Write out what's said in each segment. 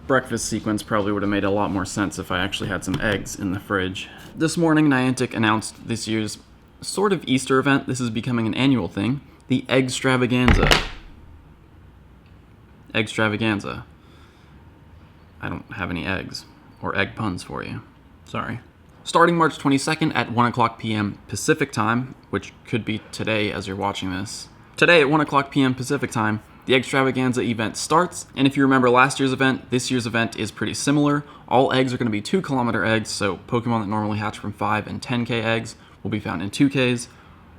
breakfast sequence probably would have made a lot more sense if I actually had some eggs in the fridge. This morning, Niantic announced this year's sort of Easter event. This is becoming an annual thing. The Eggstravaganza. Eggstravaganza. I don't have any eggs or egg puns for you. Sorry. Starting March 22nd at 1 o'clock p.m. Pacific time, which could be today as you're watching this. Today at 1 o'clock p.m. Pacific time, the Eggstravaganza event starts, and if you remember last year's event, this year's event is pretty similar. All eggs are going to be 2-kilometer eggs, so Pokemon that normally hatch from 5 and 10k eggs will be found in 2ks.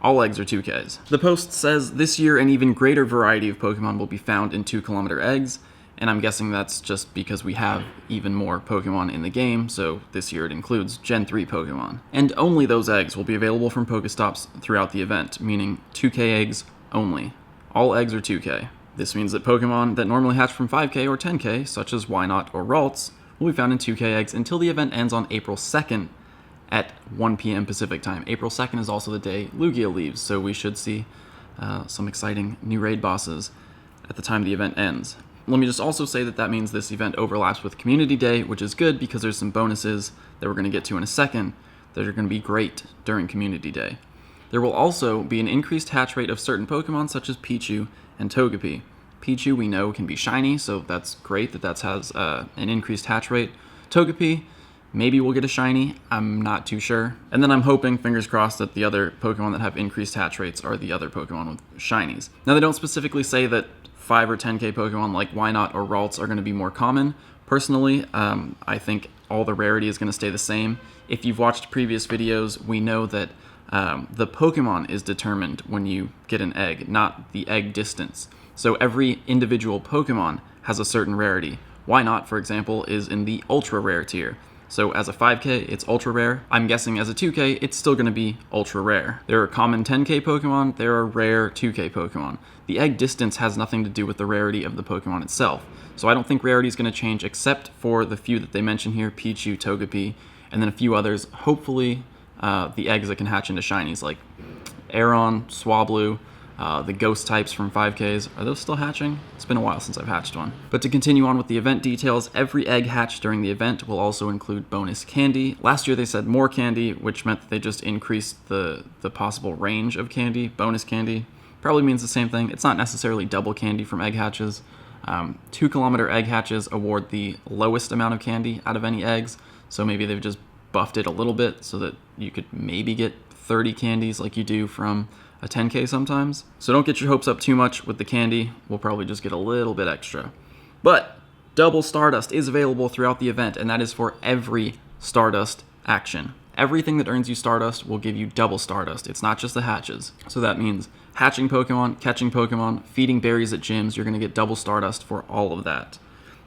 All eggs are 2ks. The post says this year an even greater variety of Pokemon will be found in 2-kilometer eggs, and I'm guessing that's just because we have even more Pokemon in the game, so this year it includes Gen 3 Pokemon. And only those eggs will be available from Pokestops throughout the event, meaning 2k eggs only. All eggs are 2k. This means that Pokemon that normally hatch from 5k or 10k, such as Wynot or Ralts, will be found in 2k eggs until the event ends on April 2nd at 1 p.m. Pacific time. April 2nd is also the day Lugia leaves, so we should see some exciting new raid bosses at the time the event ends. Let me just also say that means this event overlaps with Community Day, which is good because there's some bonuses that we're going to get to in a second that are going to be great during Community Day. There will also be an increased hatch rate of certain Pokemon such as Pichu and Togepi. Pichu we know can be shiny, so that's great that has an increased hatch rate. Togepi, maybe we'll get a shiny, I'm not too sure. And then I'm hoping, fingers crossed, that the other Pokemon that have increased hatch rates are the other Pokemon with shinies. Now they don't specifically say that 5 or 10k Pokemon like Wynot or Ralts are going to be more common. Personally, I think all the rarity is going to stay the same. If you've watched previous videos, we know that the Pokemon is determined when you get an egg, not the egg distance. So every individual Pokemon has a certain rarity. Wynot, for example, is in the ultra rare tier. So as a 5k, it's ultra rare. I'm guessing as a 2k, it's still going to be ultra rare. There are common 10k Pokemon, there are rare 2k Pokemon. The egg distance has nothing to do with the rarity of the Pokemon itself. So I don't think rarity is going to change except for the few that they mention here, Pichu, Togepi, and then a few others. Hopefully the eggs that can hatch into shinies like Aeron, Swablu, the ghost types from 5Ks, are those still hatching? It's been a while since I've hatched one. But to continue on with the event details, every egg hatched during the event will also include bonus candy. Last year they said more candy, which meant that they just increased the possible range of candy. Bonus candy probably means the same thing. It's not necessarily double candy from egg hatches. 2-kilometer egg hatches award the lowest amount of candy out of any eggs, so maybe they've just buffed it a little bit so that you could maybe get 30 candies like you do from a 10k sometimes. So don't get your hopes up too much with the candy. We'll probably just get a little bit extra. But double Stardust is available throughout the event, and that is for every Stardust action. Everything that earns you Stardust will give you double Stardust. It's not just the hatches. So that means hatching Pokemon, catching Pokemon, feeding berries at gyms, you're going to get double Stardust for all of that.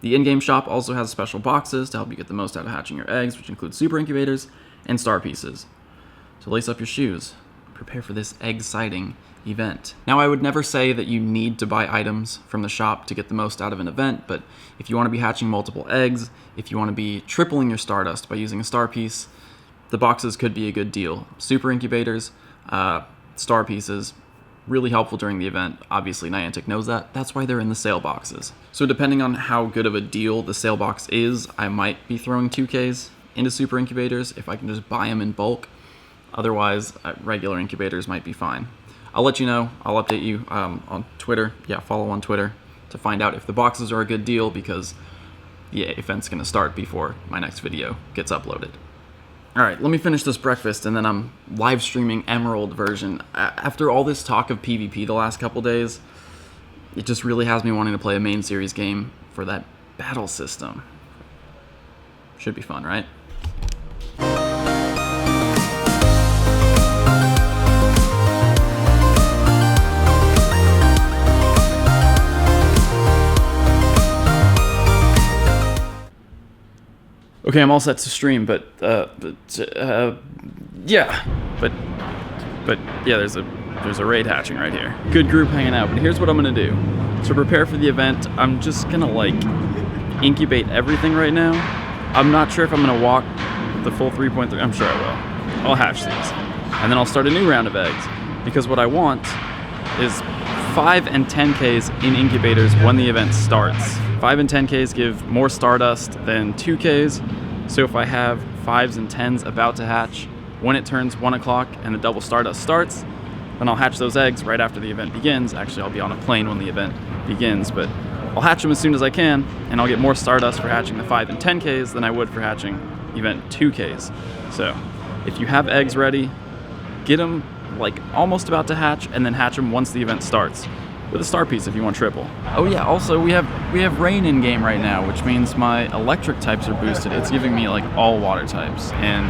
The in-game shop also has special boxes to help you get the most out of hatching your eggs, which include super incubators and star pieces. So lace up your shoes. Prepare for this egg-sighting event. Now, I would never say that you need to buy items from the shop to get the most out of an event, but if you want to be hatching multiple eggs, if you want to be tripling your Stardust by using a star piece, the boxes could be a good deal. Super incubators, star pieces, really helpful during the event. Obviously, Niantic knows that. That's why they're in the sale boxes. So depending on how good of a deal the sale box is, I might be throwing 2Ks into super incubators if I can just buy them in bulk. Otherwise, regular incubators might be fine. I'll let you know. I'll update you on Twitter. Yeah, follow on Twitter to find out if the boxes are a good deal, because the event's going to start before my next video gets uploaded. All right, let me finish this breakfast, and then I'm live streaming Emerald version. After all this talk of PvP the last couple days, it just really has me wanting to play a main series game for that battle system. Should be fun, right? Okay, I'm all set to stream, but yeah, there's a raid hatching right here. Good group hanging out, but here's what I'm gonna do. To prepare for the event, I'm just gonna like incubate everything right now. I'm not sure if I'm gonna walk the full 3.3, I'm sure I will. I'll hatch these, and then I'll start a new round of eggs, because what I want is 5 and 10Ks in incubators when the event starts. 5 5 and 10Ks give more stardust than 2Ks, so if I have 5s and 10s about to hatch, when it turns 1 o'clock and the double stardust starts, then I'll hatch those eggs right after the event begins. Actually, I'll be on a plane when the event begins, but I'll hatch them as soon as I can, and I'll get more stardust for hatching the 5 and 10Ks than I would for hatching event 2Ks. So if you have eggs ready, get them like almost about to hatch, and then hatch them once the event starts with a star piece if you want triple. Oh yeah, also we have rain in game right now, which means my electric types are boosted. It's giving me like all water types, and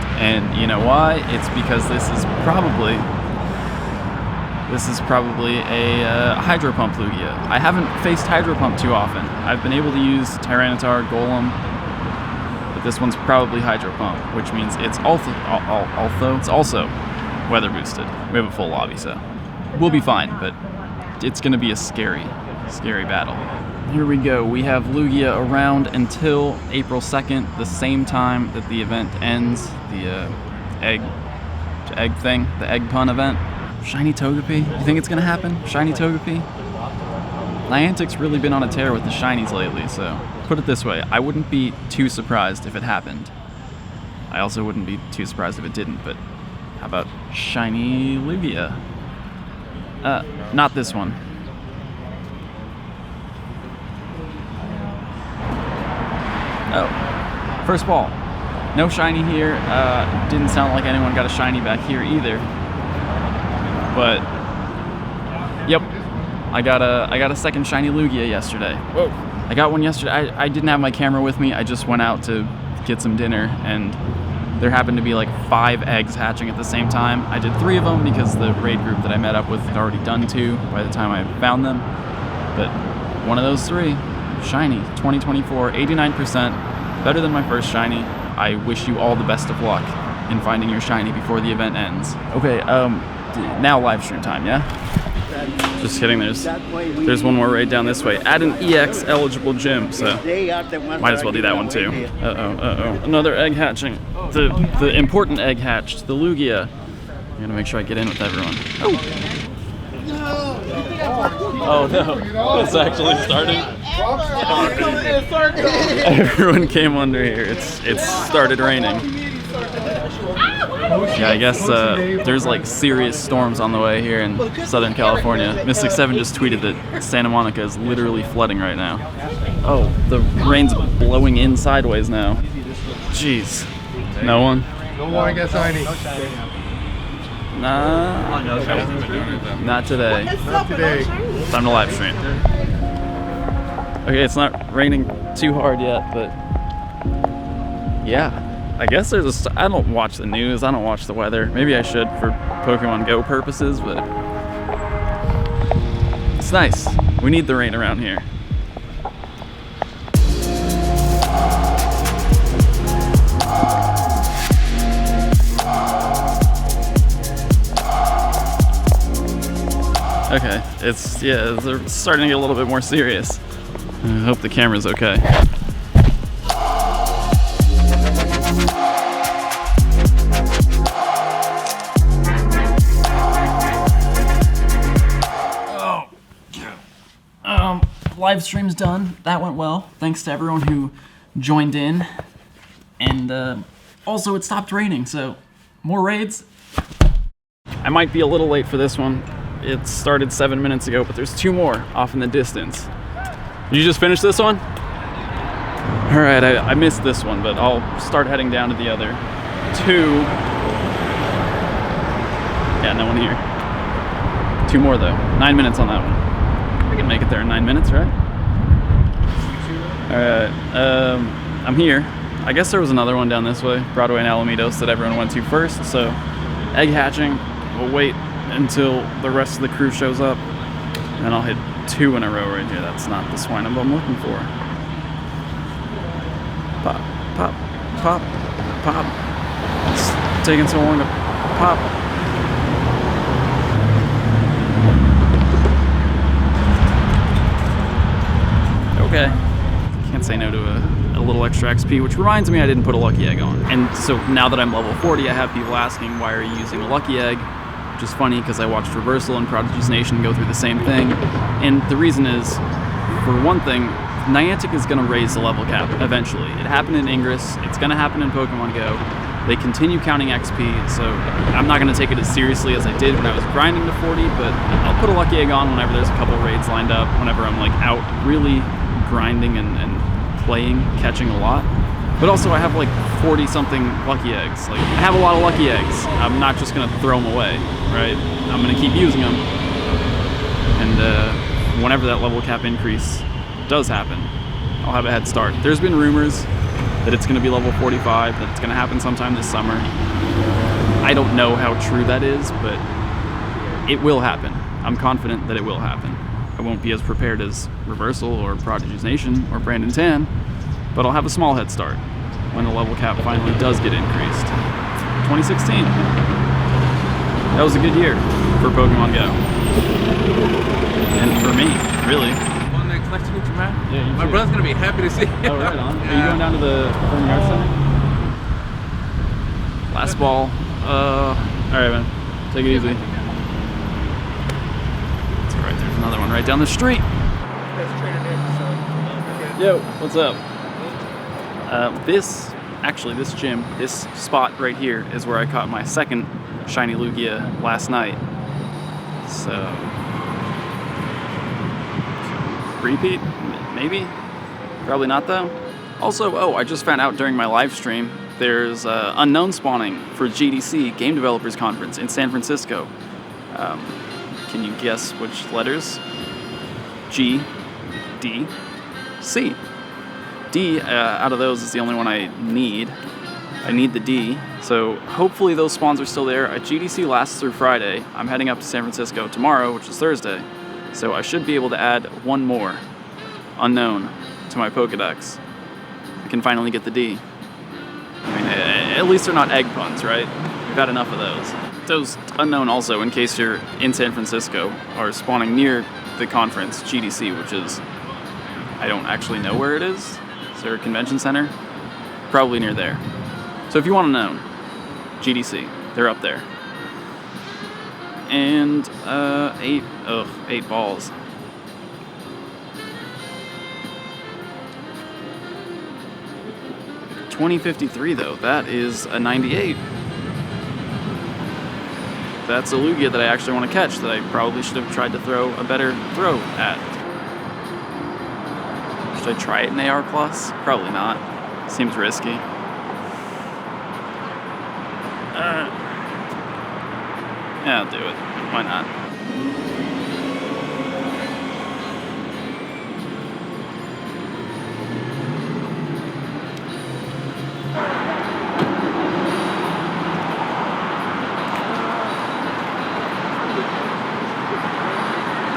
you know why? It's because this is probably a Hydro Pump Lugia. I haven't faced Hydro Pump too often. I've been able to use Tyranitar, Golem, but this one's probably Hydro Pump, which means it's also weather boosted. We have a full lobby, so we'll be fine, but it's gonna be a scary battle. Here we go. We have Lugia around until April 2nd, the same time that the event ends, the egg thing, the egg pun event. Shiny Togepi? You think it's gonna happen? Shiny Togepi? Niantic's really been on a tear with the shinies lately, so put it this way, I wouldn't be too surprised if it happened. I also wouldn't be too surprised if it didn't, but how about Shiny Lugia? Not this one. Oh, first ball. No shiny here. Didn't sound like anyone got a shiny back here either. But yep, I got a second shiny Lugia yesterday. Whoa! I got one yesterday. I didn't have my camera with me. I just went out to get some dinner, and there happened to be like 5 eggs hatching at the same time. I did 3 of them because the raid group that I met up with had already done 2 by the time I found them. But one of those 3, shiny, 2024, 89%, better than my first shiny. I wish you all the best of luck in finding your shiny before the event ends. Okay, now live stream time, yeah? Just kidding, there's one more raid down this way. Add an EX eligible gym, so might as well do that one too. Uh-oh. Another egg hatching. The important egg hatched, the Lugia. I'm gonna make sure I get in with everyone. Oh no, it's actually starting. Everyone came under here. It's started raining. Yeah, I guess there's like serious storms on the way here in Southern California. Mystic 7 just tweeted that Santa Monica is literally flooding right now. Oh, the rain's blowing in sideways now. Jeez. No one? No one gets shiny. Nah. Not today. Not today. Time to live stream. Okay, it's not raining too hard yet, but yeah. I guess I don't watch the news, I don't watch the weather. Maybe I should for Pokemon Go purposes, but it's nice. We need the rain around here. Okay, they're starting to get a little bit more serious. I hope the camera's okay. Live stream's done. That went well. Thanks to everyone who joined in. And also it stopped raining, so more raids. I might be a little late for this one. It started 7 minutes ago, but there's 2 more off in the distance. You just finished this one? All right, I missed this one, but I'll start heading down to the other 2. Yeah, no one here. 2 more though. 9 minutes on that one. I can make it there in 9 minutes, right? Alright, I'm here. I guess there was another one down this way, Broadway and Alamitos, that everyone went to first, so egg hatching, we'll wait until the rest of the crew shows up, and I'll hit 2 in a row right here. That's not the swine I'm looking for. Pop, pop, pop, pop. It's taking so long to pop. Okay. Can't say no to a little extra XP, which reminds me I didn't put a lucky egg on. And so now that I'm level 40, I have people asking, why are you using a lucky egg? Which is funny because I watched Reversal and Prodigy's Nation go through the same thing. And the reason is, for one thing, Niantic is going to raise the level cap eventually. It happened in Ingress, it's going to happen in Pokemon Go. They continue counting XP, so I'm not going to take it as seriously as I did when I was grinding to 40, but I'll put a lucky egg on whenever there's a couple raids lined up, whenever I'm like out really grinding and playing, catching a lot. But also I have like 40 something lucky eggs. Like, I have a lot of lucky eggs. I'm not just going to throw them away, right? I'm going to keep using them. And whenever that level cap increase does happen, I'll have a head start. There's been rumors that it's going to be level 45, that it's going to happen sometime this summer. I don't know how true that is, but it will happen. I'm confident that it will happen. I won't be as prepared as Reversal or Prodigy's Nation or Brandon Tan, but I'll have a small head start when the level cap finally does get increased. 2016. That was a good year for Pokemon Go. And for me, really. Nice to meet you, man. Yeah, you My too. brother's gonna be happy to see you. Oh, right on. Yeah. Are you going down to the Performing Arts Center? Last ball. Alright, man. Take it easy. That's alright, there's another one right down the street. Yo, what's up? This gym, this spot right here is where I caught my second shiny Lugia last night. So, repeat? Maybe? Probably not though. Also, I just found out during my live stream, there's Unown spawning for GDC, Game Developers Conference in San Francisco. Can you guess which letters? G, D, C. D, out of those, is the only one I need. I need the D, so hopefully those spawns are still there. GDC lasts through Friday. I'm heading up to San Francisco tomorrow, which is Thursday, so I should be able to add one more Unown to my Pokedex. I can finally get the D. I mean, at least they're not egg puns, right? We've had enough of those. Those Unown also, in case you're in San Francisco, are spawning near the conference, GDC, which is, I don't actually know where it is. Is there a convention center? Probably near there. So if you want to know, GDC, they're up there. And 8 balls. $20.53 though, that is a 98. That's a Lugia that I actually want to catch that I probably should have tried to throw a better throw at. Should I try it in AR Plus? Probably not. Seems risky. Yeah, I'll do it. Why not?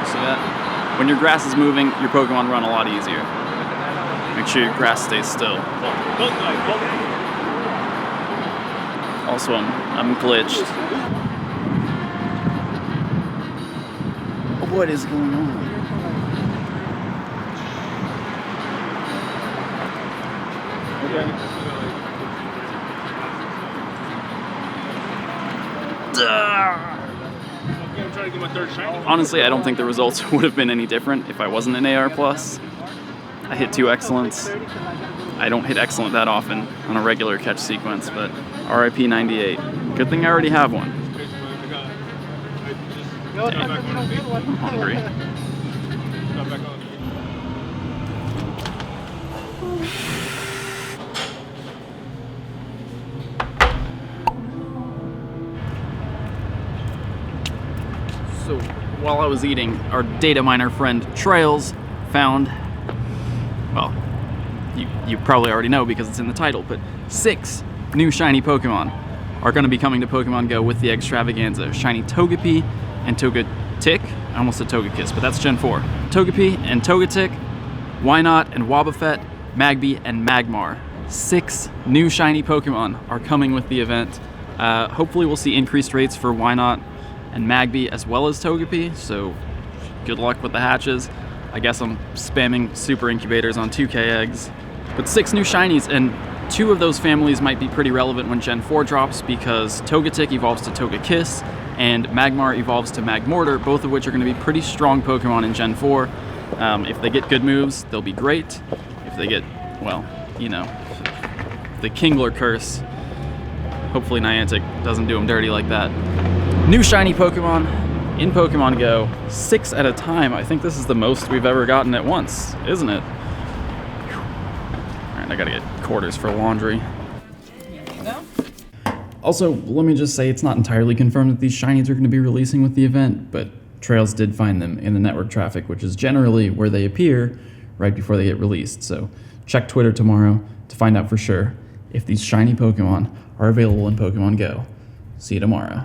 See that? When your grass is moving, your Pokemon run a lot easier. Make sure your grass stays still. Also, I'm glitched. What is going on? Okay. Honestly, I don't think the results would have been any different if I wasn't in AR+. I hit 2 excellents. I don't hit excellent that often on a regular catch sequence, but RIP 98. Good thing I already have one. Damn. I'm hungry. So while I was eating, our data miner friend Trails found, well, you probably already know because it's in the title, but 6 new shiny Pokemon are going to be coming to Pokemon Go with the Eggstravaganza. Shiny Togepi and Togetic. I almost said Togekiss, but that's Gen 4. Togepi and Togetic, Wynot and Wobbuffet, Magby and Magmar. 6 new shiny Pokemon are coming with the event. Hopefully we'll see increased rates for Wynot and Magby as well as Togepi, so good luck with the hatches. I guess I'm spamming super incubators on 2K eggs. But 6 new shinies, and 2 of those families might be pretty relevant when Gen 4 drops because Togetic evolves to Togekiss and Magmar evolves to Magmortar, both of which are going to be pretty strong Pokemon in Gen 4. If they get good moves, they'll be great. If they get, well, you know, the Kingler curse, hopefully Niantic doesn't do them dirty like that. New shiny Pokemon in Pokemon Go, 6 at a time. I think this is the most we've ever gotten at once, isn't it? All right, I gotta get quarters for laundry. Also, let me just say it's not entirely confirmed that these shinies are going to be releasing with the event, but Trails did find them in the network traffic, which is generally where they appear right before they get released. So check Twitter tomorrow to find out for sure if these shiny Pokemon are available in Pokemon Go. See you tomorrow.